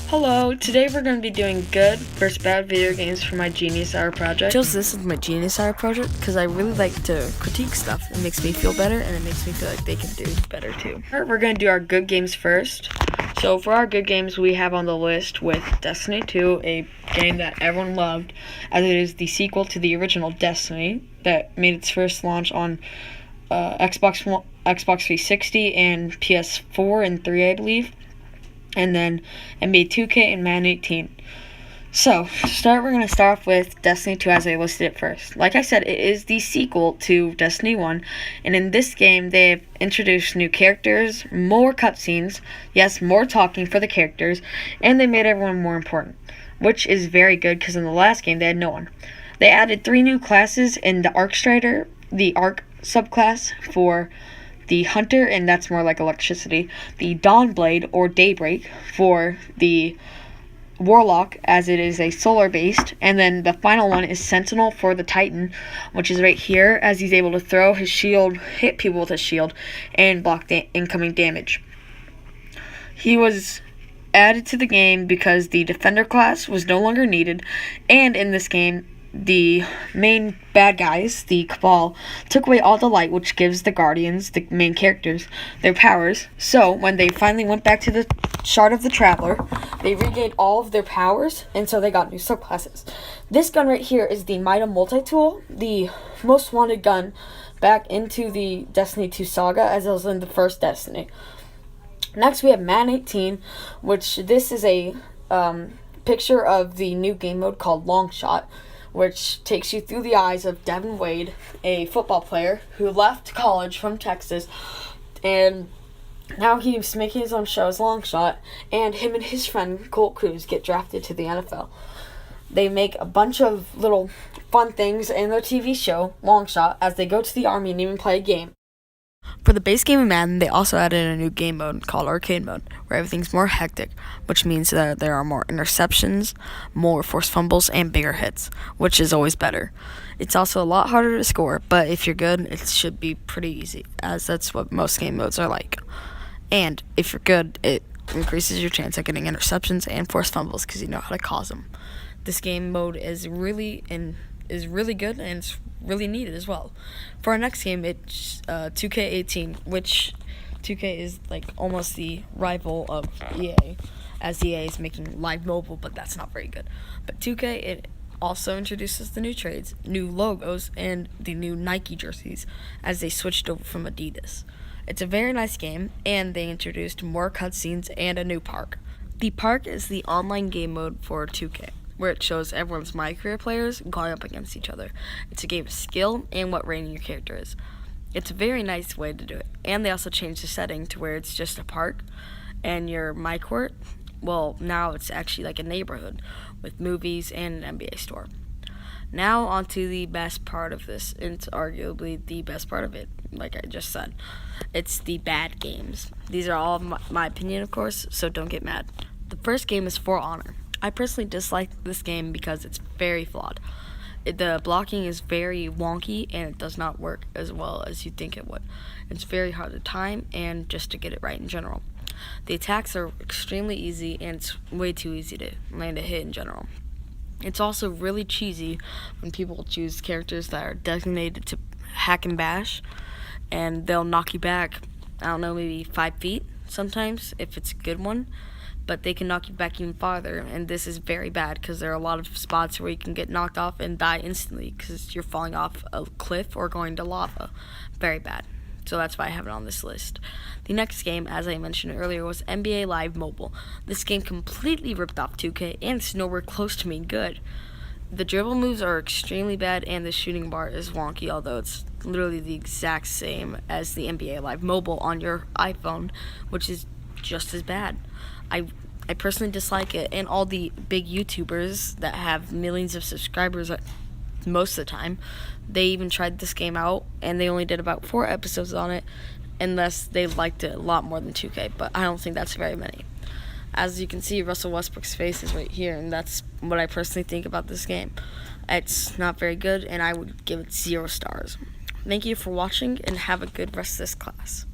Hello, today we're going to be doing good versus bad video games for my Genius Hour project. I chose this as my Genius Hour project because I really like to critique stuff. It makes me feel better and it makes me feel like they can do better too. We're going to do our good games first. So for our good games, we have on the list with Destiny 2, a game that everyone loved, as it is the sequel to the original Destiny that made its first launch on Xbox 360 and PS4 and 3, I believe. And then NBA 2K and Madden 18. So, we're going to start off with Destiny 2 as I listed it first. Like I said, it is the sequel to Destiny 1, and in this game, they've introduced new characters, more cutscenes, yes, more talking for the characters, and they made everyone more important, which is very good because in the last game, they had no one. They added 3 new classes in the Arc Strider, the Arc subclass for the Hunter, and that's more like electricity, the Dawnblade or Daybreak for the Warlock, as it is a solar based, and then the final one is Sentinel for the Titan, which is right here, as he's able to throw his shield, hit people with his shield, and block incoming damage. He was added to the game because the Defender class was no longer needed, and in this game, the main bad guys, the Cabal, took away all the light, which gives the Guardians, the main characters, their powers. So, when they finally went back to the Shard of the Traveler, they regained all of their powers, and so they got new subclasses. This gun right here is the Mida Multi-Tool, the most wanted gun back into the Destiny 2 saga, as it was in the first Destiny. Next, we have Madden 18, which this is a picture of the new game mode called Long Shot, which takes you through the eyes of Devin Wade, a football player who left college from Texas, and now he's making his own show as Long Shot, and him and his friend Colt Cruz get drafted to the NFL. They make a bunch of little fun things in their TV show, Long Shot, as they go to the Army and even play a game. For the base game of Madden, they also added a new game mode called Arcade Mode, where everything's more hectic, which means that there are more interceptions, more forced fumbles, and bigger hits, which is always better. It's also a lot harder to score, but if you're good, it should be pretty easy, as that's what most game modes are like. And if you're good, it increases your chance at getting interceptions and forced fumbles because you know how to cause them. This game mode is really good, and it's really needed as well. For our next game, it's 2K18, which 2K is like almost the rival of EA, as EA is making live mobile, but that's not very good. But 2K, it also introduces the new trades, new logos, and the new Nike jerseys as they switched over from Adidas. It's a very nice game, and they introduced more cutscenes and a new park. The park is the online game mode for 2K, where it shows everyone's My Career players going up against each other. It's a game of skill and what rating your character is. It's a very nice way to do it. And they also changed the setting to where it's just a park, and your My Court, well, now it's actually like a neighborhood with movies and an NBA store. Now on to the best part of this. It's arguably the best part of it, like I just said. It's the bad games. These are all my opinion, of course, so don't get mad. The first game is For Honor. I personally dislike this game because it's very flawed. The blocking is very wonky and it does not work as well as you think it would. It's very hard to time and just to get it right in general. The attacks are extremely easy and it's way too easy to land a hit in general. It's also really cheesy when people choose characters that are designated to hack and bash, and they'll knock you back, I don't know, maybe 5 feet sometimes if it's a good one, but they can knock you back even farther, and this is very bad because there are a lot of spots where you can get knocked off and die instantly because you're falling off a cliff or going to lava. Very bad. So that's why I have it on this list. The next game, as I mentioned earlier, was NBA Live Mobile. This game completely ripped off 2K, and it's nowhere close to being good. The dribble moves are extremely bad, and the shooting bar is wonky, although it's literally the exact same as the NBA Live Mobile on your iPhone, which is just as bad. I personally dislike it, and all the big YouTubers that have millions of subscribers most of the time, they even tried this game out, and they only did about 4 episodes on it, unless they liked it a lot more than 2K, but I don't think that's very many. As you can see, Russell Westbrook's face is right here, and that's what I personally think about this game. It's not very good, and I would give it 0 stars. Thank you for watching, and have a good rest of this class.